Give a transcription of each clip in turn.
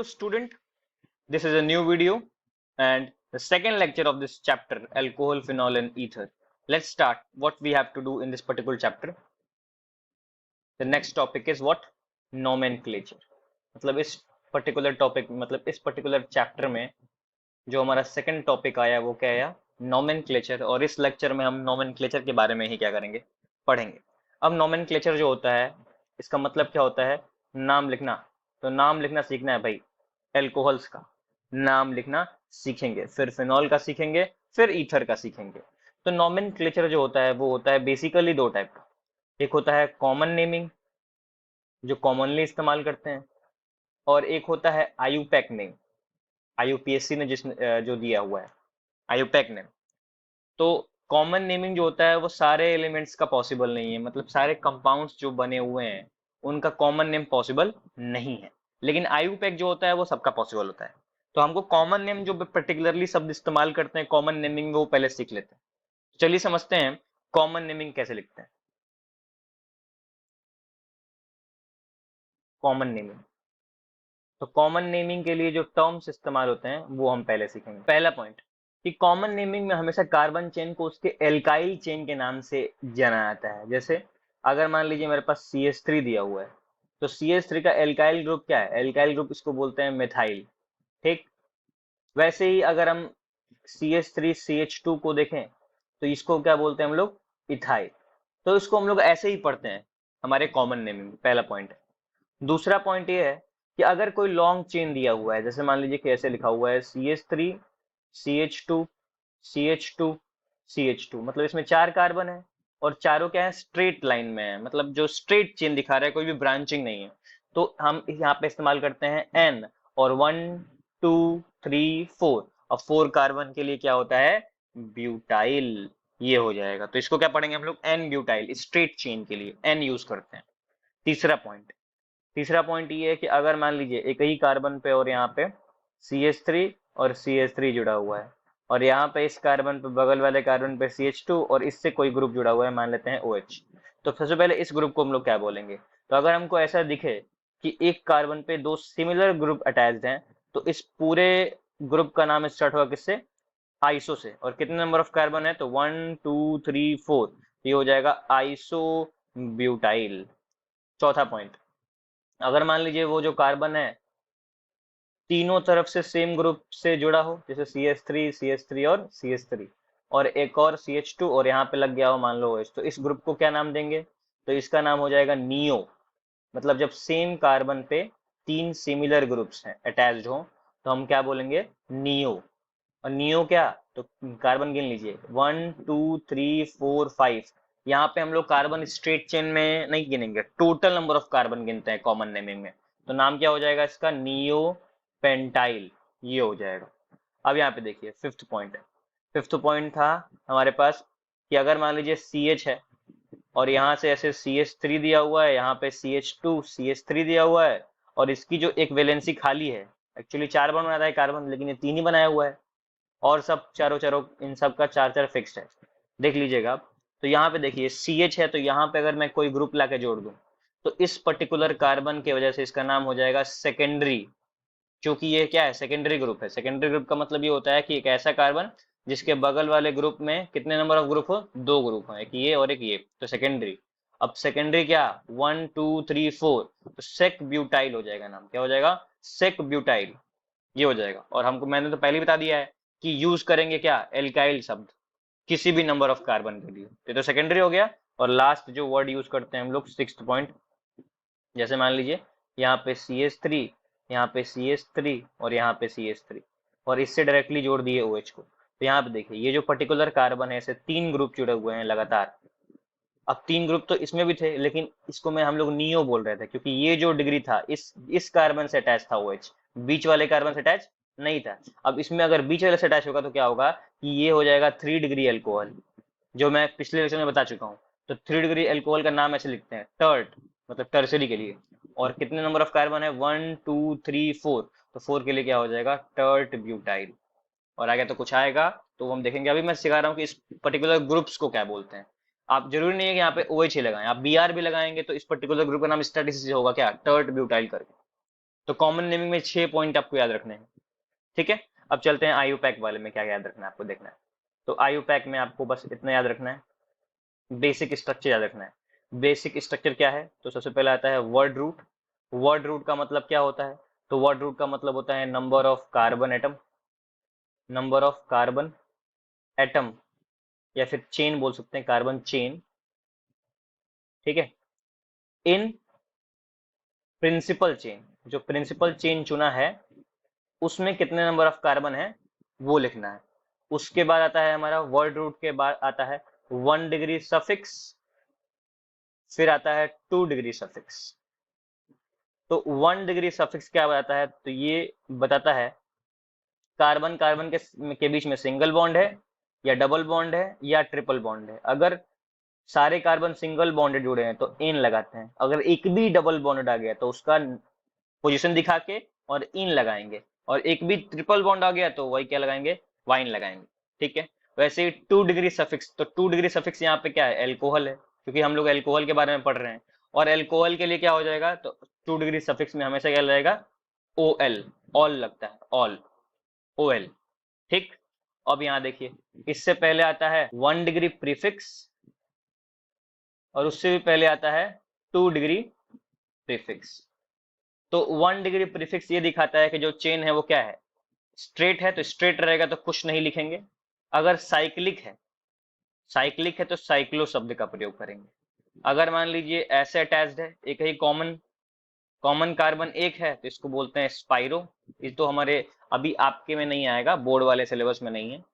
student, this is a new video and the second lecture of this chapter, alcohol, phenol and ether. Let's start what we have to do in this particular chapter. The next topic is what? Nomenclature. मतलब इस particular topic मतलब इस particular chapter में जो हमारा second topic आया वो क्या आया? Nomenclature। और इस lecture में हम nomenclature के बारे में ही क्या करेंगे? पढ़ेंगे। अब nomenclature जो होता है इसका मतलब क्या होता है? नाम लिखना। तो नाम लिखना सीखना है भाई, एल्कोहल्स का नाम लिखना सीखेंगे, फिर फिनॉल का सीखेंगे, फिर ईथर का सीखेंगे। तो नॉमेनक्लेचर जो होता है वो होता है बेसिकली दो टाइप का। एक होता है कॉमन नेमिंग जो कॉमनली इस्तेमाल करते हैं, और एक होता है आयुपैक नेम। आईयूपीएससी ने जो दिया हुआ है आयुपैक नेम। तो कॉमन नेमिंग जो होता है वो सारे एलिमेंट्स का पॉसिबल नहीं है, मतलब सारे कंपाउंड्स जो बने हुए हैं उनका कॉमन नेम पॉसिबल नहीं है, लेकिन आयुपैक जो होता है वो सबका पॉसिबल होता है। तो हमको कॉमन नेम जो पर्टिकुलरली शब्द इस्तेमाल करते हैं कॉमन नेमिंग में वो पहले सीख लेते हैं। चलिए समझते हैं कॉमन नेमिंग कैसे लिखते हैं। कॉमन नेमिंग, तो कॉमन नेमिंग के लिए जो टर्म्स इस्तेमाल होते हैं वो हम पहले सीखेंगे। पहला पॉइंट कि कॉमन नेमिंग में हमेशा कार्बन चेन को उसके एल्काइल चेन के नाम से जाना जाता है। जैसे अगर मान लीजिए मेरे पास CH3 दिया हुआ है, तो CH3 का एल्काइल ग्रुप क्या है? एल्काइल ग्रुप इसको बोलते हैं मेथाइल। ठीक, वैसे ही अगर हम CH3 CH2 को देखें तो इसको क्या बोलते हैं हम लोग? इथाइल। तो इसको हम लोग ऐसे ही पढ़ते हैं हमारे कॉमन नेमिंग में। पहला पॉइंट है। दूसरा पॉइंट ये है कि अगर कोई लॉन्ग चेन दिया हुआ है, जैसे मान लीजिए कैसे लिखा हुआ है CH3 CH2 CH2 CH2, मतलब इसमें 4 कार्बन है और चारों क्या है? स्ट्रेट लाइन में है, मतलब जो स्ट्रेट चेन दिखा रहा है, कोई भी ब्रांचिंग नहीं है। तो हम यहाँ पे इस्तेमाल करते हैं N, और 1 2 3 4, और 4 कार्बन के लिए क्या होता है? ब्यूटाइल। ये हो जाएगा। तो इसको क्या पढ़ेंगे हम लोग? N butyl. स्ट्रेट चेन के लिए N यूज करते हैं। तीसरा पॉइंट ये है कि अगर मान लीजिए एक ही कार्बन पे और यहाँ पे CH3 और CH3 जुड़ा हुआ है, और यहाँ पे इस कार्बन पे बगल वाले कार्बन पे CH2 और इससे कोई ग्रुप जुड़ा हुआ है, मान लेते हैं OH। तो सबसे पहले इस ग्रुप को हम लोग क्या बोलेंगे? तो अगर हमको ऐसा दिखे कि एक कार्बन पे दो सिमिलर ग्रुप अटैच्ड हैं, तो इस पूरे ग्रुप का नाम स्टार्ट होगा किससे? आइसो से। और कितने नंबर ऑफ कार्बन है? तो 1 2 3 4, ये हो जाएगा आइसो ब्यूटाइल। चौथा पॉइंट, अगर मान लीजिए वो जो कार्बन है तीनों तरफ से सेम ग्रुप से जुड़ा हो, जैसे CH3 और CH3 और एक और CH2 और यहाँ पे लग गया हो मान लो OH, तो इस ग्रुप को क्या नाम देंगे? तो इसका नाम हो जाएगा नियो। मतलब जब सेम कार्बन पे 3 सिमिलर ग्रुप्स हैं अटैच्ड हो तो हम क्या बोलेंगे? नियो। और नियो क्या? तो कार्बन गिन लीजिए 1 2 3 4 5। यहाँ पे हम लोग कार्बन स्ट्रेट चेन में नहीं गिनेंगे, टोटल नंबर ऑफ कार्बन गिनते हैं कॉमन नेमिंग में। तो नाम क्या हो जाएगा इसका? Neo pentyl. ये हो जाएगा। अब यहाँ पे देखिए फिफ्थ पॉइंट है। फिफ्थ पॉइंट था हमारे पास कि अगर मान लीजिए CH है और यहाँ से ऐसे CH3 दिया हुआ है, यहाँ पे CH2 CH3 दिया हुआ है, और इसकी जो एक वैलेंसी खाली है, एक्चुअली 4 बन बनाता है कार्बन, लेकिन ये 3 ही बनाया हुआ है, और सब चारों चारों इन सब का 4 4 फिक्स्ड है। देख लीजिएगा आप। तो यहाँ पे देखिए CH है, तो यहाँ पे अगर मैं कोई ग्रुप लाके जोड़ दूं तो इस पर्टिकुलर कार्बन की वजह से इसका नाम हो जाएगा सेकेंडरी, क्योंकि ये क्या है? सेकेंडरी ग्रुप है। सेकेंडरी ग्रुप का मतलब ये होता है कि एक ऐसा कार्बन जिसके बगल वाले ग्रुप में कितने नंबर ऑफ ग्रुप हो? 2 ग्रुप हो, एक ये और एक ये, तो सेकेंडरी। अब सेकेंडरी क्या? 1 2 3 4, तो सेक ब्यूटाइल हो जाएगा। नाम क्या हो जाएगा? Sec butyl. ये हो जाएगा। और हमको मैंने तो पहले ही बता दिया है कि यूज करेंगे क्या? एल्काइल शब्द किसी भी नंबर ऑफ कार्बन के लिए। तो सेकेंडरी हो गया। और लास्ट जो वर्ड यूज करते हैं हम लोग, सिक्स्थ पॉइंट, जैसे मान लीजिए यहाँ पे CH3, यहाँ पे CH3 और यहाँ पे CH3, और इससे डायरेक्टली जोड़ दिए OH को। तो यहाँ पे देखिए ये जो पर्टिकुलर कार्बन है ऐसे 3 ग्रुप जुड़े हुए हैं लगातार। अब 3 ग्रुप तो इसमें भी थे, लेकिन इसको में हम लोग नियो बोल रहे थे क्योंकि ये जो डिग्री था इस कार्बन से अटैच था OH, बीच वाले कार्बन से अटैच नहीं था। अब इसमें अगर बीच वाले से अटैच होगा तो क्या होगा कि ये हो जाएगा 3 डिग्री अल्कोहल, जो मैं पिछले लेक्चर में बता चुका हूँ। तो 3 डिग्री अल्कोहल का नाम ऐसे लिखते हैं टर्ट, मतलब टर्सरी के लिए। और कितने नंबर ऑफ कार्बन है? 1 2 3 4, तो 4 के लिए क्या हो जाएगा? Tert butyl. और आगे तो कुछ आएगा तो हम देखेंगे। अभी मैं सिखा रहा हूँ कि इस पर्टिकुलर ग्रुप्स को क्या बोलते हैं। आप जरूरी नहीं है कि यहाँ पे OH ही लगाएं, आप BR भी लगाएंगे तो इस पर्टिकुलर ग्रुप का नाम स्टैटिस होगा क्या? टर्ट ब्यूटाइल करके। तो कॉमन नेमिंग में 6 पॉइंट आपको याद रखने हैं, ठीक है। अब चलते हैं आईयूपैक वाले में, क्या याद रखना है आपको देखना है। तो आईयूपैक में आपको बस इतना याद रखना है, बेसिक स्ट्रक्चर याद रखना है। बेसिक स्ट्रक्चर क्या है, तो सबसे पहले आता है वर्ड रूट। वर्ड रूट का मतलब क्या होता है, तो वर्ड रूट का मतलब होता है number of carbon atom, number of carbon atom, या फिर चेन बोल सकते हैं, कार्बन चेन, ठीक है। इन प्रिंसिपल चेन, जो प्रिंसिपल चेन चुना है उसमें कितने नंबर ऑफ कार्बन है वो लिखना है। उसके बाद आता है हमारा वर्ड रूट के बाद आता है 1 डिग्री सफिक्स, फिर आता है 2 डिग्री सफिक्स। तो 1 डिग्री सफिक्स क्या बताता है, तो ये बताता है कार्बन कार्बन के बीच में सिंगल बॉन्ड है या डबल बॉन्ड है या ट्रिपल बॉन्ड है। अगर सारे कार्बन सिंगल बॉन्ड जुड़े हैं तो इन लगाते हैं, अगर एक भी डबल बॉन्ड आ गया तो उसका पोजीशन दिखा के और इन लगाएंगे, और एक भी ट्रिपल बॉन्ड आ गया तो वही क्या लगाएंगे, वाइन लगाएंगे, ठीक है। वैसे ही 2 डिग्री सफिक्स, तो 2 डिग्री सफिक्स यहाँ पे क्या है, एल्कोहल है, क्योंकि हम लोग एल्कोहल के बारे में पढ़ रहे हैं। और एल्कोहल के लिए क्या हो जाएगा, तो 2 डिग्री सफिक्स में हमेशा क्या लगेगा, ओ एल, ऑल लगता है, ऑल, ओ एल, ठीक। अब यहाँ देखिए, इससे पहले आता है 1 डिग्री प्रीफिक्स, और उससे भी पहले आता है 2 डिग्री प्रीफिक्स। तो 1 डिग्री प्रीफिक्स ये दिखाता है कि जो चेन है वो क्या है, स्ट्रेट है, तो स्ट्रेट रहेगा तो कुछ नहीं लिखेंगे। अगर साइक्लिक है, साइक्लिक है तो साइक्लो शब्द का प्रयोग करेंगे। अगर मान लीजिए ऐसे अटैच्ड है, एक ही कॉमन कॉमन कार्बन एक है, तो इसको बोलते हैं स्पाइरो। ये तो हमारे अभी आपके में नहीं आएगा, बोर्ड वाले सिलेबस में नहीं है,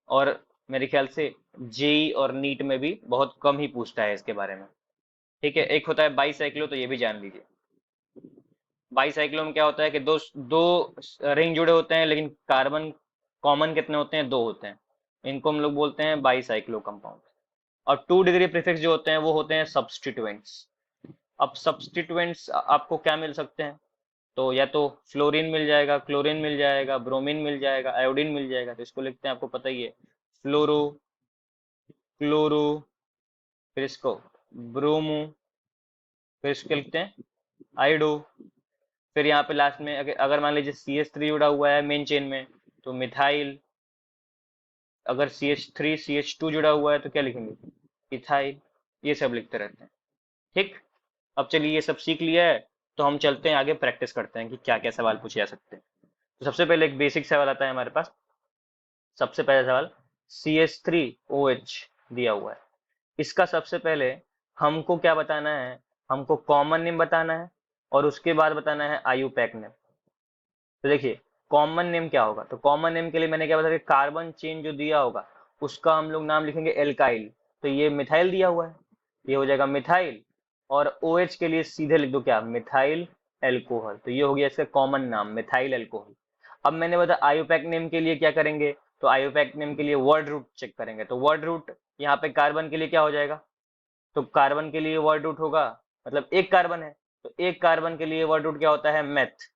और मेरे ख्याल से जेई और नीट में भी बहुत कम ही पूछता है इसके बारे में, ठीक है। एक होता है बाईसाइक्लो, तो ये भी जान लीजिए। बाईसाइक्लो में क्या होता है कि दो दो रिंग जुड़े होते हैं, लेकिन कार्बन कॉमन कितने होते हैं, 2 होते हैं। इनको हम लोग बोलते हैं बाईसाइक्लो कंपाउंड। और 2 डिग्री प्रीफिक्स जो होते हैं वो होते हैं सब्स्टिट्यूएंट्स। अब सब्स्टिट्यूएंट्स आपको क्या मिल सकते हैं, तो या तो फ्लोरीन मिल जाएगा, क्लोरीन मिल जाएगा, ब्रोमीन मिल जाएगा, आयोडीन मिल जाएगा। तो इसको लिखते हैं, आपको पता ही है, फ्लोरो, क्लोरो, फिर इसको ब्रोमो, फिर इसको लिखते हैं आइडो। फिर यहाँ पे लास्ट में अगर मान लीजिए CH3 जुड़ा हुआ है मेन चेन में, तो मिथाइल। अगर CH3 CH2 जुड़ा हुआ है तो क्या लिखेंगे, इथाइल। ये सब लिखते रहते हैं, ठीक। अब चलिए ये सब सीख लिया है, तो हम चलते हैं आगे, प्रैक्टिस करते हैं कि क्या क्या सवाल पूछे जा सकते हैं। तो सबसे पहले एक बेसिक सवाल आता है हमारे पास। सबसे पहला सवाल, CH3OH दिया हुआ है, इसका सबसे पहले हमको क्या बताना है, हमको कॉमन नेम बताना है, और उसके बाद बताना है आईयूपैक नेम। तो देखिए कॉमन नेम क्या होगा, तो कॉमन नेम के लिए मैंने क्या बताया, कार्बन चेन जो दिया होगा उसका हम लोग नाम लिखेंगे एल्काइल। तो ये मिथाइल दिया हुआ है, ये हो जाएगा मिथाइल। और OH के लिए सीधे लिख दो क्या, मिथाइल एल्कोहल। तो ये हो गया इसका कॉमन नाम, मिथाइल एल्कोहल। अब मैंने बताया आईयूपैक नेम के लिए क्या करेंगे, तो आईयूपैक नेम के लिए वर्ड रूट चेक करेंगे। तो वर्ड रूट यहाँ पे कार्बन के लिए क्या हो जाएगा, तो कार्बन के लिए वर्ड रूट होगा, मतलब एक कार्बन है तो एक कार्बन के लिए वर्ड रूट क्या होता है, मेथ।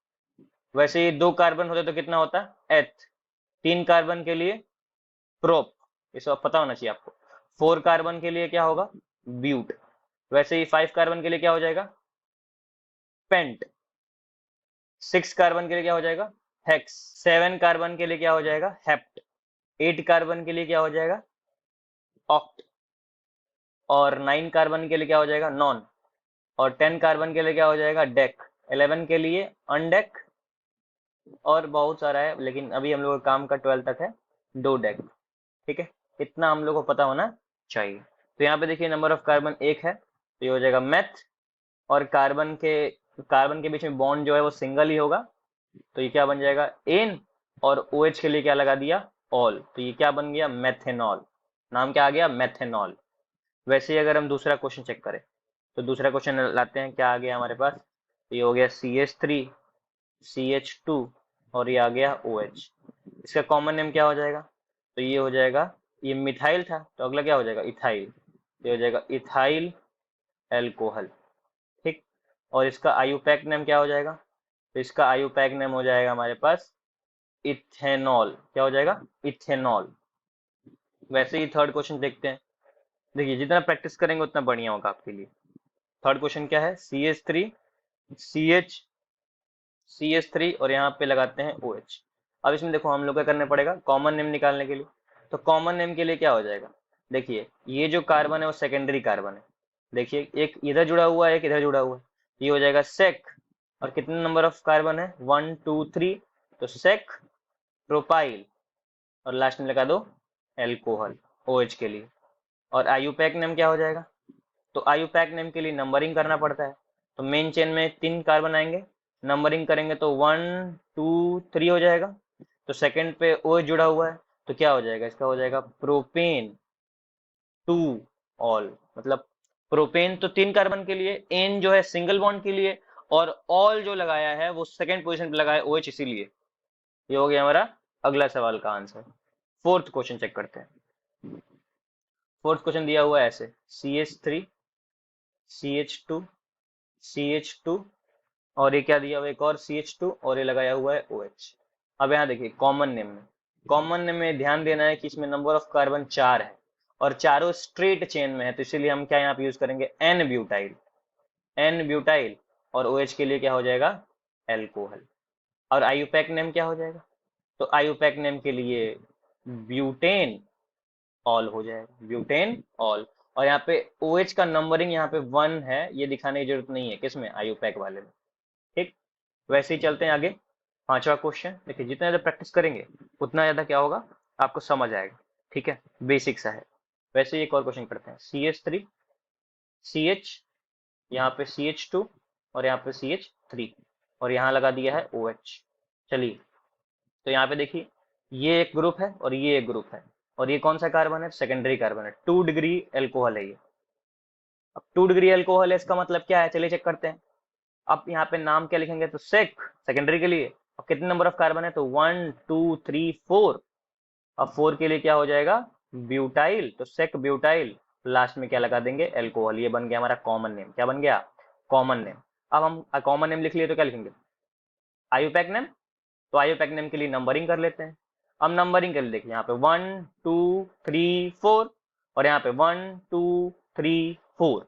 वैसे ये 2 कार्बन होते तो कितना होता, एथ। 3 कार्बन के लिए प्रोप, ये सब पता होना चाहिए आपको। 4 कार्बन के लिए क्या होगा, ब्यूट। वैसे ही 5 कार्बन के लिए क्या हो जाएगा, पेंट। 6 कार्बन के लिए क्या हो जाएगा, हेक्स। 7 कार्बन के लिए क्या हो जाएगा, हेप्ट। 8 कार्बन के लिए क्या हो जाएगा, ऑक्ट। और 9 कार्बन के लिए क्या हो जाएगा, नॉन। और 10 कार्बन के लिए क्या हो जाएगा, डेक। 11 के लिए अनडेक। और बहुत सारा है, लेकिन अभी हम लोग का काम का 12 तक है, 2 डेक, ठीक है। इतना हम लोग को पता होना चाहिए। तो यहाँ पे देखिए नंबर ऑफ कार्बन 1 है, तो ये हो जाएगा मेथ। और कार्बन के बीच में बॉन्ड जो है वो सिंगल ही होगा, तो ये क्या बन जाएगा, एन। और OH के लिए क्या लगा दिया, ऑल, तो ये क्या बन गया, मेथेनॉल। नाम क्या आ गया, मेथेनॉल। वैसे ही अगर हम दूसरा क्वेश्चन चेक करें, तो दूसरा क्वेश्चन लाते हैं, क्या आ गया हमारे पास, तो ये हो गया CH3 CH2, और ये आ गया OH। इसका कॉमन नेम क्या हो जाएगा, तो ये हो जाएगा, ये मिथाइल था तो अगला क्या हो जाएगा, इथाइल। ये हो जाएगा इथाइल एल्कोहल, ठीक। और इसका आईयूपैक नेम क्या हो जाएगा, तो इसका आईयूपैक नेम हो जाएगा हमारे पास इथेनॉल। क्या हो जाएगा, इथेनॉल। वैसे ही थर्ड क्वेश्चन देखते हैं। देखिए जितना प्रैक्टिस करेंगे उतना बढ़िया होगा आपके लिए। थर्ड क्वेश्चन क्या है, CH3 CH CH3 और यहाँ पे लगाते हैं OH। अब इसमें देखो हम लोग क्या करने पड़ेगा कॉमन नेम निकालने के लिए। तो कॉमन नेम के लिए क्या हो जाएगा, देखिए ये जो कार्बन है वो सेकेंडरी कार्बन है। देखिए एक इधर जुड़ा हुआ है, एक इधर जुड़ा हुआ है, ये हो जाएगा सेक। और कितने नंबर ऑफ कार्बन है, 1 2 3, तो सेक प्रोपाइल और लास्ट में लगा दो एल्कोहल OH के लिए। और आयुपैक नेम क्या हो जाएगा, तो आयुपैक नेम के लिए नंबरिंग करना पड़ता है। तो मेन चेन में 3 कार्बन आएंगे, नंबरिंग करेंगे तो 1 2 3 हो जाएगा। तो सेकंड पे OH जुड़ा हुआ है, तो क्या हो जाएगा, इसका हो जाएगा प्रोपेन टू ऑल। मतलब प्रोपेन तो 3 कार्बन के लिए, एन जो है सिंगल बॉन्ड के लिए, और ऑल जो लगाया है वो सेकंड पोजीशन पे लगाया OH इसीलिए। ये हो गया हमारा अगला सवाल का आंसर। फोर्थ क्वेश्चन चेक करते हैं। फोर्थ क्वेश्चन दिया हुआ है ऐसे, CH3 CH2 CH2 और ये क्या दिया हुआ है, एक और CH2 और ये लगाया हुआ है OH। अब यहाँ देखिए कॉमन नेम में ध्यान देना है कि इसमें नंबर ऑफ कार्बन 4 है और चारों स्ट्रेट चेन में है, तो इसीलिए हम क्या यहाँ पे यूज करेंगे एन ब्यूटाइल। एन ब्यूटाइल और OH के लिए क्या हो जाएगा एल्कोहल। और आयुपैक नेम क्या हो जाएगा, तो आयुपैक नेम के लिए ब्यूटेन ऑल हो जाएगा, ब्यूटेन ऑल। और यहाँ पे OH का नंबरिंग यहाँ पे 1 है, ये दिखाने की जरूरत नहीं है किसमें, आयुपैक वाले में। ठीक, वैसे ही चलते हैं आगे। पांचवा क्वेश्चन देखिए, जितना ज्यादा प्रैक्टिस करेंगे उतना ज्यादा क्या होगा आपको समझ आएगा। ठीक है, बेसिक सा है। वैसे ही एक और क्वेश्चन करते हैं, CH3 CH, यहाँ पे CH2 और यहाँ पे CH3 और यहाँ लगा दिया है OH। चलिए, तो यहाँ पे देखिए ये एक ग्रुप है और ये एक ग्रुप है, और ये कौन सा कार्बन है, सेकेंडरी कार्बन है, 2 डिग्री एल्कोहल है ये। अब 2 डिग्री एल्कोहल है, इसका मतलब क्या है, चलिए चेक करते हैं। अब यहाँ पे नाम क्या लिखेंगे, तो सेक सेकेंडरी के लिए, और कितने नंबर ऑफ कार्बन है, तो 1 2 3 4। अब 4 के लिए क्या हो जाएगा ब्यूटाइल, तो सेक ब्यूटाइल, लास्ट में क्या लगा देंगे एल्कोहल। ये बन गया हमारा कॉमन नेम। क्या बन गया, कॉमन नेम। अब हम कॉमन नेम लिख लिए तो क्या लिखेंगे, आयुपैक नेम। तो आयुपैक नेम के लिए नंबरिंग कर लेते हैं। अब नंबरिंग कर लिए, देखिए यहाँ पे 1 2 3 4 और यहाँ पे 1 2 3 4।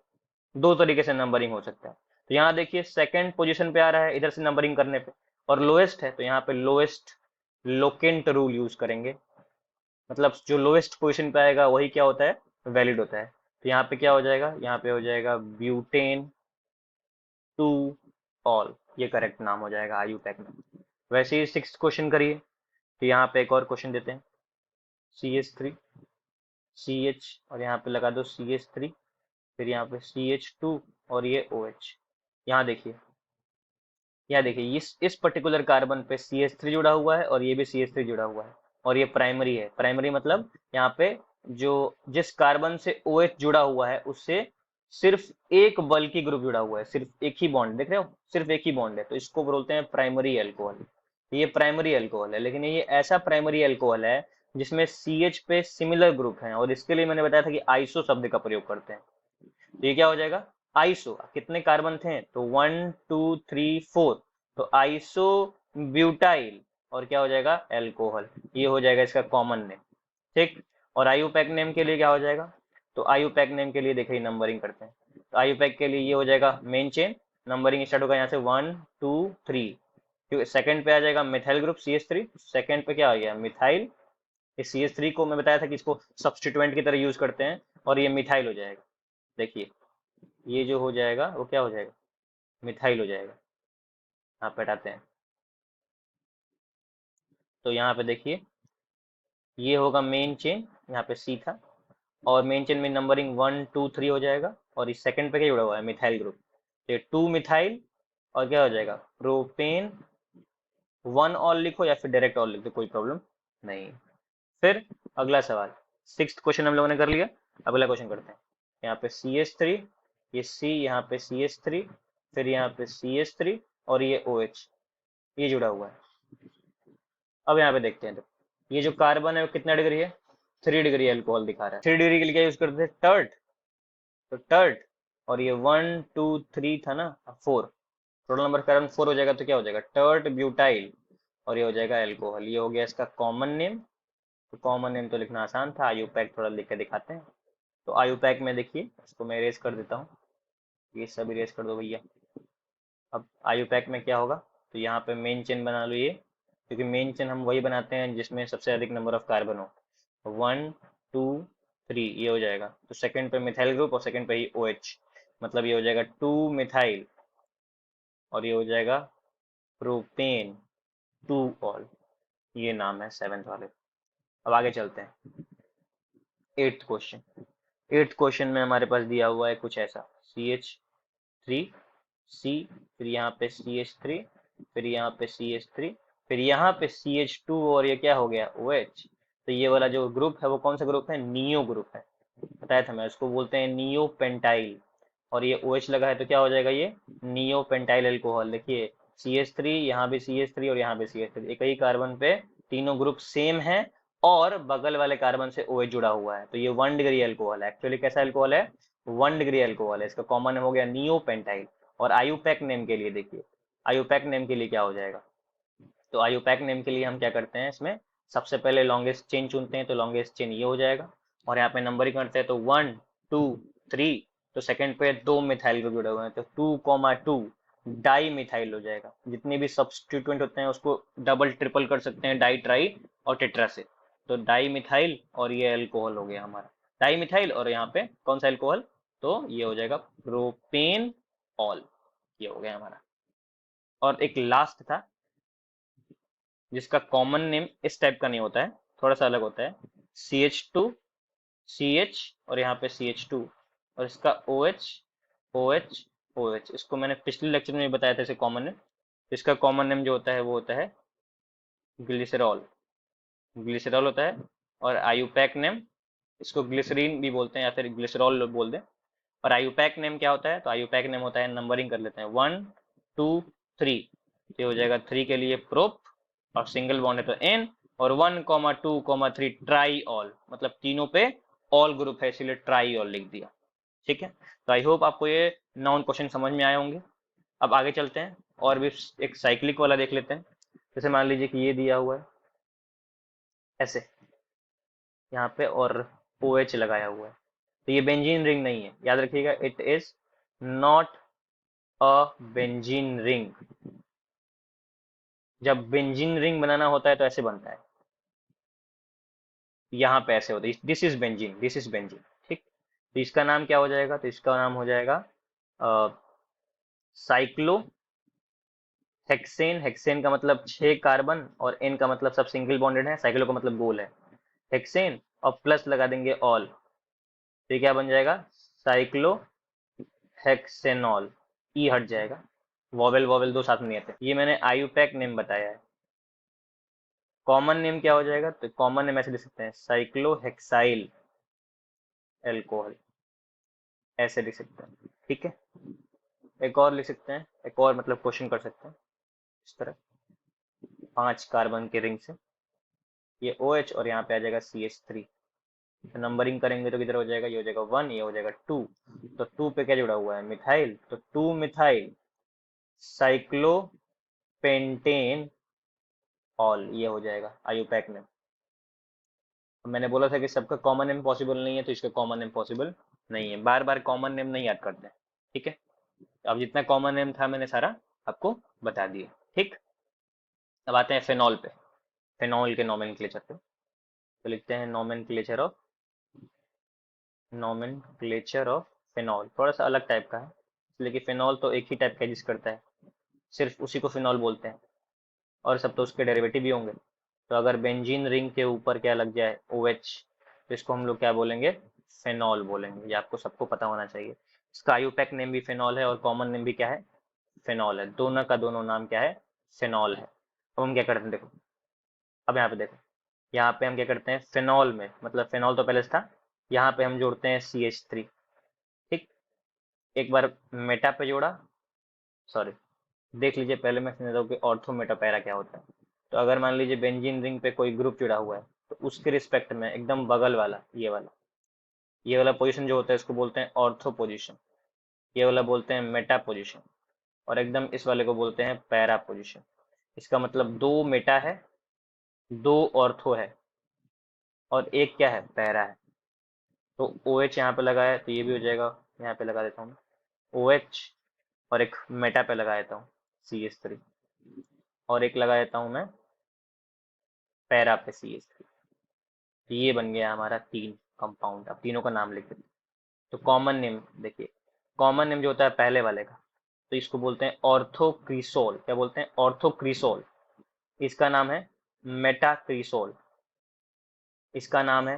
दो तरीके से नंबरिंग हो सकता है। तो यहाँ देखिए सेकंड पोजीशन पे आ रहा है इधर से नंबरिंग करने पे, और लोएस्ट है तो यहाँ पे लोएस्ट लोकेंट रूल यूज करेंगे। मतलब जो लोएस्ट पोजीशन पे आएगा वही क्या होता है, वैलिड होता है। तो यहाँ पे क्या हो जाएगा, यहाँ पे हो जाएगा ब्यूटेन टू ऑल, ये करेक्ट नाम हो जाएगा आयुपैक में। वैसे ही सिक्स क्वेश्चन करिए। तो यहाँ पे एक और क्वेश्चन देते हैं, CH3 CH और यहाँ पे लगा दो CH3, फिर यहाँ पे CH2 और ये OH। यहाँ देखिए इस पर्टिकुलर कार्बन पे CH3 जुड़ा हुआ है और ये भी CH3 जुड़ा हुआ है, और ये प्राइमरी है। प्राइमरी मतलब यहाँ पे जो जिस कार्बन से OH जुड़ा हुआ है उससे सिर्फ एक बल्कि ग्रुप जुड़ा हुआ है, सिर्फ एक ही बॉन्ड, देख रहे हो, सिर्फ एक ही बॉन्ड है, तो इसको बोलते हैं प्राइमरी एल्कोहल। ये प्राइमरी एल्कोहल है, लेकिन ये ऐसा प्राइमरी एल्कोहल है जिसमें CH पे सिमिलर ग्रुप हैं, और इसके लिए मैंने बताया था कि आइसो शब्द का प्रयोग करते हैं। तो ये क्या हो जाएगा आइसो, कितने कार्बन थे, तो 1 2 3 4, तो आइसो ब्यूटाइल और क्या हो जाएगा एल्कोहल। ये हो जाएगा इसका कॉमन नेम। ठीक, और आयुपैक नेम के लिए क्या हो जाएगा, तो आयुपैक नेम के लिए देखिए नंबरिंग करते हैं। तो आयुपैक के लिए ये हो जाएगा मेन चेन, नंबरिंग स्टार्ट होगा यहाँ से 1 2 3, क्योंकि सेकंड पे आ जाएगा मिथाइल ग्रुप CH3, सेकंड पे क्या आ गया मिथाइल। इस CH3 को मैं बताया था कि इसको सब्स्टिट्यूएंट की तरह यूज करते हैं, और ये मिथाइल हो जाएगा। देखिए ये जो हो जाएगा वो क्या हो जाएगा, मिथाइल हो जाएगा। यहाँ पे हटाते हैं, तो यहाँ पे देखिए ये होगा मेन चेन, यहाँ पे C था, और मेन चेन में नंबरिंग 1 2 3 हो जाएगा, और इस सेकंड पे क्या जुड़ा हुआ है मिथाइल ग्रुप, तो ये 2 मिथाइल और क्या हो जाएगा प्रोपेन। 1 ऑल लिखो या फिर डायरेक्ट ऑल लिख दो, कोई प्रॉब्लम नहीं। फिर अगला सवाल, सिक्स्थ क्वेश्चन हम लोगों ने कर लिया। अगला क्वेश्चन करते हैं। यहाँ पे CH3, ये C, यहाँ पे CH3, फिर यहाँ पे CH3 और ये OH, ये जुड़ा हुआ है। अब यहाँ पे देखते हैं, तो ये जो कार्बन है वो कितना डिग्री है, 3 डिग्री अल्कोहल दिखा रहा है। 3 डिग्री के लिए क्या यूज करते थे, टर्ट। तो टर्ट, और ये 1 2 3 था ना, 4, टोटल नंबर कार्बन 4 हो जाएगा, तो क्या हो जाएगा टर्ट ब्यूटाइल, और ये हो जाएगा एल्कोहल। ये हो गया इसका कॉमन नेम। तो कॉमन नेम तो लिखना आसान था, आयुपैक थोड़ा लिख के दिखाते हैं। तो आयुपैक में देखिए, इसको मैं इरेज कर देता हूँ, ये सब इरेज कर दो भैया। अब आयुपैक में क्या होगा, तो यहाँ पे मेन चेन बना लो ये, क्योंकि मेन चेन हम वही बनाते हैं जिसमें सबसे अधिक नंबर ऑफ कार्बन हो। 1 2 3 ये हो जाएगा। तो सेकंड पे मिथाइल ग्रुप और सेकंड पे ही OH, मतलब ये हो जाएगा 2 मिथाइल और ये हो जाएगा प्रोपेन 2 ऑल। ये नाम है 7th वाले। अब आगे चलते हैं 8th क्वेश्चन। 8th क्वेश्चन में हमारे पास दिया हुआ है कुछ ऐसा, CH3C, फिर यहाँ पे CH3, फिर यहाँ पे CH3, फिर यहाँ पे CH2 और ये क्या हो गया OH। तो ये वाला जो ग्रुप है वो कौन सा ग्रुप है, नियो ग्रुप है, बताया था मैं, उसको बोलते हैं नियो पेंटाइल। और ये OH लगा है तो क्या हो जाएगा, ये नियो पेंटाइल अल्कोहल। देखिए CH3, यहाँ भी CH3 और यहाँ भी CH3, एक ही कार्बन पे तीनों ग्रुप सेम है और बगल वाले कार्बन से OH जुड़ा हुआ है, तो ये 1 डिग्री अल्कोहल है। एक्चुअली कैसा अल्कोहल है, 1 डिग्री अल्कोहल है। इसका कॉमन नेम हो गया नियो पेंटाइल। और आयुपैक नेम के लिए देखिए, आयुपैक नेम के लिए क्या हो जाएगा, तो आयुपैक नेम के लिए हम क्या करते हैं, इसमें सबसे पहले लॉन्गेस्ट चेन चुनते हैं, तो लॉन्गेस्ट चेन ये हो जाएगा। और यहाँ पे नंबरिंग करते हैं तो 1 2 3, तो सेकंड पे 2 मिथाइल ग्रुप जुड़े हुए हैं, तो 2 2 डाई मिथाइल हो जाएगा। जितने भी सब्स्टिट्यूएंट होते हैं उसको डबल ट्रिपल कर सकते हैं, डाई ट्राई और टेट्रा से। तो डाई मिथाइल और ये अल्कोहल हो गया हमारा, डाई मिथाइल और यहाँ पे कौन सा अल्कोहल, तो ये हो जाएगा प्रोपेन ऑल। ये हो गया हमारा। और एक लास्ट था जिसका कॉमन नेम इस टाइप का नहीं होता है, थोड़ा सा अलग होता है, CH2CH और यहाँ पे CH2 और इसका OH OH OH। इसको मैंने पिछले लेक्चर में भी बताया था इसे कॉमन नेम। इसका कॉमन नेम जो होता है वो होता है ग्लिसरॉल, ग्लिसरॉल होता है। और आयुपैक नेम, इसको ग्लिसरीन भी बोलते हैं या फिर ग्लिसरॉल बोल दें। और आयुपैक नेम क्या होता है, तो आयुपैक नेम होता है, नंबरिंग कर लेते हैं, 1 2 3, ये हो जाएगा 3 के लिए प्रोप और सिंगल बॉन्ड है तो N, और 1 2 3 ट्राई ऑल, मतलब तीनों पे ऑल ग्रुप है इसीलिए ट्राई ऑल लिख दिया। ठीक है, तो आई होप आपको ये नाउन क्वेश्चन समझ में आए होंगे। अब आगे चलते हैं और भी एक साइक्लिक वाला देख लेते हैं। जैसे मान लीजिए कि ये दिया हुआ है ऐसे यहाँ पे और OH लगाया हुआ है, तो ये बेंजीन रिंग नहीं है, याद रखिएगा, it is not a benzene ring. जब बेंजीन रिंग बनाना होता है तो ऐसे बनता है, यहाँ पे ऐसे होता है, this is benzene, this is benzene. ठीक, तो इसका नाम क्या हो जाएगा, तो इसका नाम हो जाएगा साइक्लो हेक्सेन। हेक्सेन का मतलब 6 कार्बन और N का मतलब सब सिंगल बॉन्डेड है, साइक्लो का मतलब गोल है, हेक्सेन और प्लस लगा देंगे ऑल, तो ये क्या बन जाएगा, साइक्लो हेक्सेनॉल। ई हट जाएगा, वॉवेल वॉवेल दो साथ में नहीं आते। ये मैंने आयुपैक नेम बताया है। कॉमन नेम क्या हो जाएगा, तो कॉमन नेम ऐसे लिख सकते हैं, साइक्लोहेक्साइल एल्कोहल, ऐसे लिख सकते हैं। ठीक है, एक और लिख सकते हैं, एक और मतलब क्वेश्चन कर सकते हैं इस तरह, 5 कार्बन के रिंग से ये OH और यहाँ पे आ जाएगा CH3, तो नंबरिंग करेंगे तो किधर हो जाएगा, ये हो जाएगा 1, ये हो जाएगा 2, तो 2 पे क्या जुड़ा हुआ है, मिथाइल, तो 2 मिथाइल साइक्लोपेंटेन ऑल, ये हो जाएगा आयुपैक नेम। मैंने बोला था कि सबका कॉमन नेम पॉसिबल नहीं है, तो इसका कॉमन नेम पॉसिबल नहीं है, बार बार कॉमन नेम नहीं याद करते हैं। ठीक है, अब जितना कॉमन नेम था मैंने सारा आपको बता दिया। ठीक, अब आते हैं फेनॉल पे, फेनॉल के नोमेनक्लेचर पे। तो लिखते हैं नोमेनक्लेचर ऑफ फेनॉल, थोड़ा सा अलग टाइप का है, इसलिए कि फेनॉल तो एक ही टाइप का एग्जिस्ट करता है, सिर्फ उसी को फेनॉल बोलते हैं, और सब तो उसके डेरिवेटिव भी होंगे। तो अगर बेंजीन रिंग के ऊपर क्या लग जाए OH, तो इसको हम लोग क्या बोलेंगे, फेनॉल बोलेंगे। ये आपको सबको पता होना चाहिए। इसका आयुपैक नेम भी फेनॉल है और कॉमन नेम भी क्या है, फेनॉल है, दोनों का दोनों नाम क्या है, फेनॉल है। अब हम क्या करते हैं, देखो, अब यहाँ पे देखो, यहाँ पे हम क्या करते हैं, फेनॉल में, मतलब फेनॉल तो पहले से था, यहाँ पे हम जोड़ते हैं CH3। ठीक, एक बार मेटा पे जोड़ा, सॉरी, देख लीजिए पहले मैं समझा दूं कि ऑर्थो मेटा पैरा क्या होता है। तो अगर मान लीजिए बेंजीन रिंग पे कोई ग्रुप जुड़ा हुआ है, तो उसके रिस्पेक्ट में एकदम बगल वाला ये वाला पोजीशन जो होता है इसको बोलते हैं ऑर्थो पोजीशन, ये वाला बोलते हैं मेटा पोजीशन, और एकदम इस वाले को बोलते हैं पैरा पोजीशन। इसका मतलब 2 मेटा है, 2 ऑर्थो है और एक क्या है, पैरा है। तो OH यहाँ पे लगा है तो ये भी हो जाएगा, यहाँ पे लगा देता हूँ OH, और एक मेटा पे लगा देता हूँ CH3। और एक लगा देता हूं मैं पैरा पे CH3। ये बन गया हमारा 3 कंपाउंड। अब तीनों का नाम लिख देते हैं। तो कॉमन नेम देखिए, कॉमन नेम जो होता है पहले वाले का, तो इसको बोलते हैं ऑर्थोक्रिसोल। क्या बोलते हैं? ऑर्थोक्रिसोल। इसका नाम है मेटाक्रिसोल। इसका नाम है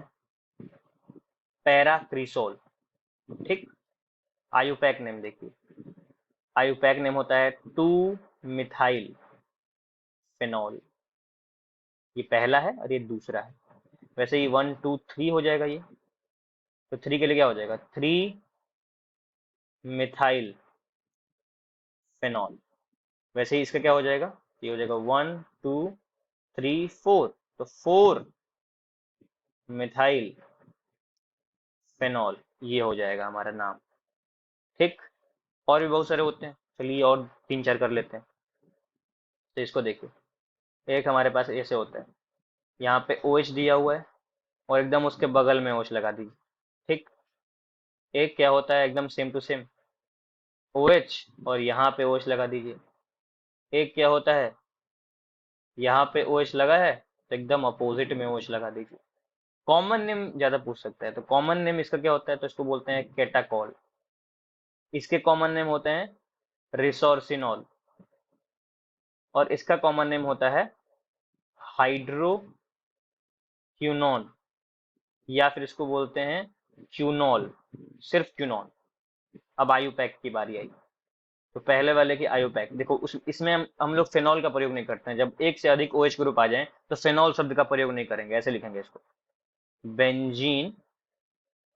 पैराक्रिसोल। ठीक। आयुपैक नेम देखिए, आयुपैक नेम होता है 2 मिथाइल फेनॉल। ये पहला है और ये दूसरा है। वैसे ही 1 2 3 हो जाएगा ये। तो 3 के लिए क्या हो जाएगा? 3 मिथाइल फेनॉल। वैसे ही इसका क्या हो जाएगा? ये हो जाएगा 1 2 3 4। तो 4 मिथाइल फेनॉल, ये हो जाएगा हमारा नाम। ठीक। और भी बहुत सारे होते हैं, चलिए और 3 4 कर लेते हैं। तो इसको देखिए, एक हमारे पास ऐसे होता है, यहाँ पे OH दिया हुआ है और एकदम उसके बगल में OH लगा दीजिए। ठीक। एक क्या होता है एकदम सेम टू सेम OH, और यहाँ पे OH लगा दीजिए। एक क्या होता है, यहाँ पे OH लगा है तो एकदम अपोजिट में OH लगा दीजिए। कॉमन नेम ज्यादा पूछ सकता है, तो कॉमन नेम इसका क्या होता है? तो इसको बोलते हैं केटाकॉल। इसके कॉमन नेम होते हैं रिसोर्सिनॉल, और इसका कॉमन नेम होता है हाइड्रोक्यूनोन, या फिर इसको बोलते हैं क्यूनॉल, सिर्फ क्यूनॉन। अब आयुपैक की बारी आई। तो पहले वाले की आयुपैक देखो, उस इसमें हम लोग फेनॉल का प्रयोग नहीं करते हैं। जब एक से अधिक OH ग्रुप आ जाए तो फेनॉल शब्द का प्रयोग नहीं करेंगे, ऐसे लिखेंगे इसको, बेंजीन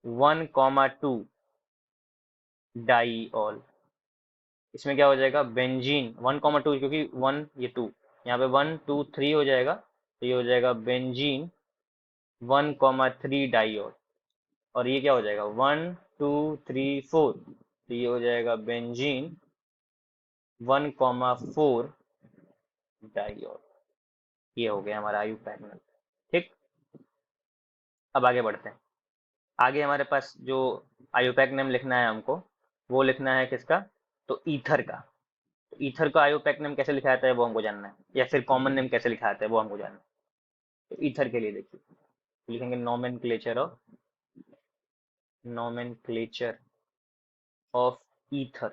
1 2 डाईऑल। इसमें क्या हो जाएगा? बेंजीन 1 2, क्योंकि 1 ये 2, यहाँ पे 1 2 3 हो जाएगा, तो ये हो जाएगा बेंजीन 1 3 डाईऑल। और ये क्या हो जाएगा? 1 2 3 4, तो ये हो जाएगा बेंजीन 1 4 डाईऑल। ये हो गया हमारा आयुपैक। ठीक। अब आगे बढ़ते हैं। आगे हमारे पास जो आयुपैक नेम लिखना है हमको, वो लिखना है किसका? तो ईथर का। तो ईथर का आयुपैक नेम कैसे लिखा जाता है वो हमको जानना है, या फिर कॉमन नेम कैसे लिखा जाता है वो हमको जानना है। तो ईथर के लिए देखिए, लिखेंगे नोमेनक्लेचर ऑफ ईथर।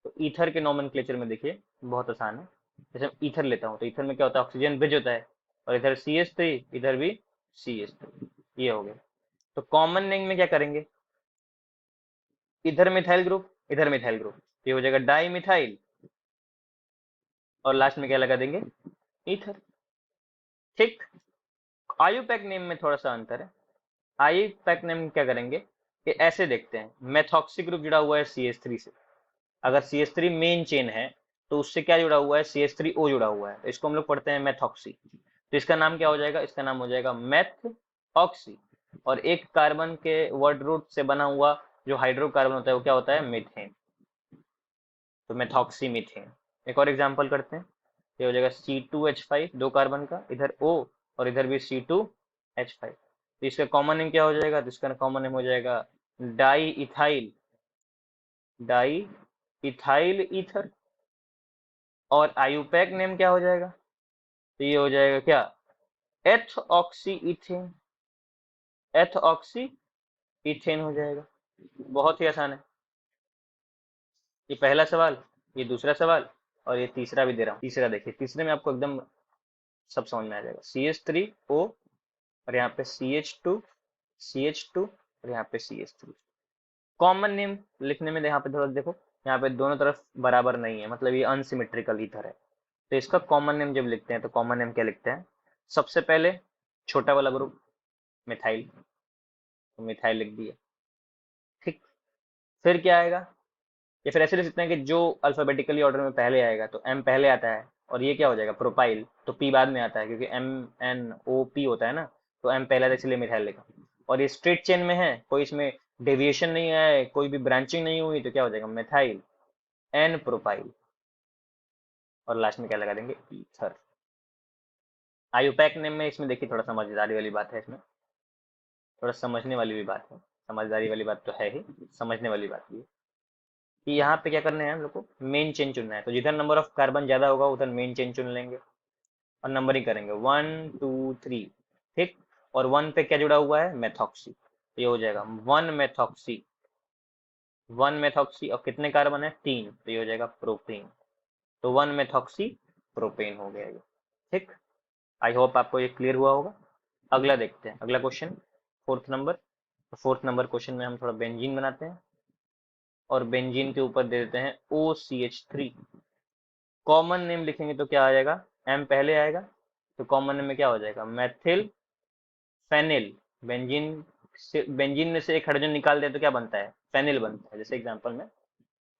तो ईथर के नोमेनक्लेचर में देखिए बहुत आसान है। जैसे ईथर लेता हूँ तो ईथर में क्या होता है? ऑक्सीजन ब्रिज होता है, और इधर CH3, इधर भी CH3। ये हो गया। तो कॉमन नेम में क्या करेंगे? इधर मिथाइल ग्रुप, इधर मिथाइल ग्रुप, ये हो जाएगा डाई मिथाइल, और लास्ट में क्या लगा देंगे? ईथर। ठीक। आयुपैक नेम में थोड़ा सा अंतर है। आयुपैक नेम क्या करेंगे कि ऐसे देखते हैं, मेथॉक्सी ग्रुप जुड़ा हुआ है CH3 से। अगर CH3 मेन चेन है तो उससे क्या जुड़ा हुआ है? CH3O जुड़ा हुआ है, तो इसको हम लोग पढ़ते हैं मेथॉक्सी। तो इसका नाम क्या हो जाएगा? इसका नाम हो जाएगा मेथ ऑक्सी। और एक कार्बन के वर्ड रूट से बना हुआ जो हाइड्रोकार्बन होता है वो क्या होता है? मीथेन। तो मेथॉक्सी मीथेन। एक और एग्जांपल करते हैं। ये हो जाएगा C2H5, 2 कार्बन का, इधर O और इधर भी C2H5। तो इसका कॉमन नेम क्या हो जाएगा? तो इसका कॉमन नेम हो जाएगा di ethyl, di ethyl ether. और आयुपैक नेम क्या हो जाएगा? तो ये हो जाएगा क्या? एथ ऑक्सी इथेन, एथ ऑक्सी इथेन हो जाएगा। बहुत ही आसान है। ये पहला सवाल, ये दूसरा सवाल, और ये तीसरा भी दे रहा हूँ। तीसरा देखिए, तीसरे में आपको एकदम सब समझ में आ जाएगा। CH3O, और यहाँ पे CH2 और यहाँ पे CH3। कॉमन नेम लिखने में यहाँ पे थोड़ा देखो, यहाँ पे दोनों तरफ बराबर नहीं है, मतलब ये अनसिमेट्रिकल ईथर है। तो इसका कॉमन नेम जब लिखते हैं तो कॉमन नेम क्या लिखते हैं? सबसे पहले छोटा वाला ग्रुप मिथाइल, तो मिथाइल लिख दिया। ठीक। फिर क्या आएगा? या फिर ऐसे लिख सकते हैं कि जो अल्फाबेटिकली ऑर्डर में पहले आएगा, तो M पहले आता है, और ये क्या हो जाएगा? प्रोपाइल। तो P बाद में आता है, क्योंकि MnO P होता है ना, तो M पहला था इसलिए मिथाइल लिखा। और ये स्ट्रेट चेन में है, कोई इसमें डेविएशन नहीं है, कोई भी ब्रांचिंग नहीं हुई, तो क्या हो जाएगा? Methyl N propyl. और लास्ट में क्या लगा देंगे? ईथर। आयुपैक नेम में इसमें देखिए थोड़ा समझदारी वाली बात है, इसमें थोड़ा समझने वाली भी बात है। समझदारी वाली बात तो है ही, समझने वाली बात भी है। कि यहाँ पे क्या करना है हम लोग को, मेन चेन चुनना है। तो जिधर नंबर ऑफ कार्बन ज्यादा होगा उधर मेन चेन चुन लेंगे और नंबरिंग करेंगे 1 2 3, ठीक। और 1 पे क्या जुड़ा हुआ है, मेथॉक्सी, तो ये हो जाएगा 1 मेथॉक्सी, 1 मेथॉक्सी। और कितने कार्बन है, 3, तो ये हो जाएगा प्रोपेन। तो 1 मेथॉक्सी प्रोपेन हो गया ये, ठीक। आई होप आपको ये क्लियर हुआ होगा। अगला देखते हैं, अगला question, fourth number. Fourth number question में हम थोड़ा बेंजीन बनाते हैं और बेंजीन के ऊपर दे देते हैं OCH3। कॉमन नेम लिखेंगे तो क्या आ जाएगा, एम पहले आएगा, तो कॉमन नेम में क्या हो जाएगा, मेथिल फेनिल। बेंजीन में से एक हाइड्रोजन निकाल दे तो क्या बनता है, फेनिल बनता है। जैसे एग्जांपल में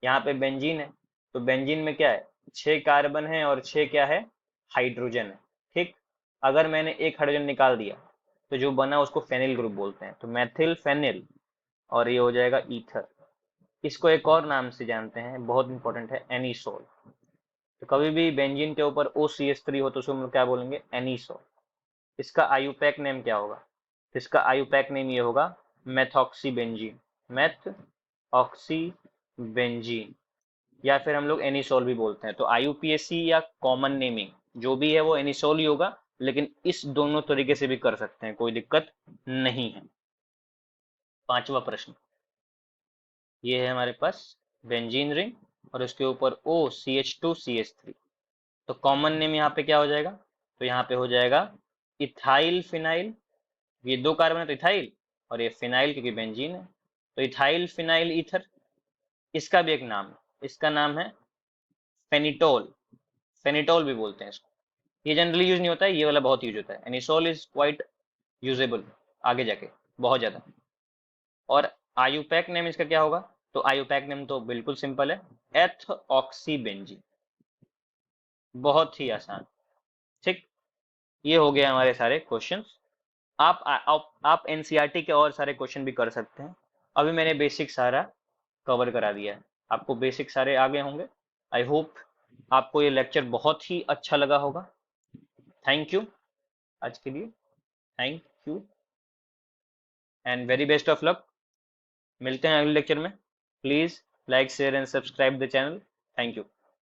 यहाँ पे बेंजीन है, तो बेंजीन में क्या है, 6 कार्बन है और 6 क्या है, हाइड्रोजन है, ठीक। अगर मैंने एक हाइड्रोजन निकाल दिया तो जो बना उसको फेनिल ग्रुप बोलते हैं, तो मैथिल फेनिल, और ये हो जाएगा ईथर। इसको एक और नाम से जानते हैं, बहुत इंपॉर्टेंट है, एनीसोल। तो कभी भी बेंजीन के ऊपर OCH3 हो तो उसको हम लोग क्या बोलेंगे, एनीसोल। इसका आयुपैक नेम क्या होगा, तो इसका आयुपैक नेम ये होगा methoxy benzene, meth oxy benzene, या फिर हम लोग एनिसोल भी बोलते हैं। तो IUPAC या कॉमन नेमिंग जो भी है वो एनिसोल ही होगा, लेकिन इस दोनों तरीके से भी कर सकते हैं, कोई दिक्कत नहीं है। पांचवा प्रश्न, ये है हमारे पास बेंजीन रिंग और उसके ऊपर OCH2CH3। तो कॉमन नेम यहाँ पे क्या हो जाएगा, तो यहाँ पे हो जाएगा इथाइल फिनाइल। ये 2 कार्बन है तो इथाइल, और ये फिनाइल क्योंकि बेंजीन है, तो इथाइल फिनाइल ईथर। इसका भी एक नाम है, इसका नाम है फेनिटोल, फेनिटोल भी बोलते हैं इसको। ये जनरली यूज नहीं होता है, ये वाला बहुत यूज होता है। एनिसोल इज क्वाइट यूजेबल आगे जाके, बहुत ज्यादा। और आयुपैक नेम इसका क्या होगा, तो आयुपैक नेम तो बिल्कुल सिंपल है, एथ ऑक्सी बेंजीन, बहुत ही आसान, ठीक। ये हो गया हमारे सारे क्वेश्चंस। आप एनसीईआरटी के और सारे क्वेश्चन भी कर सकते हैं। अभी मैंने बेसिक सारा कवर करा दिया है, आपको बेसिक सारे आगे होंगे। आई होप आपको ये लेक्चर बहुत ही अच्छा लगा होगा। थैंक यू आज के लिए, thank you and very best of luck. मिलते हैं अगले लेक्चर में। Please like share and subscribe the channel. Thank you.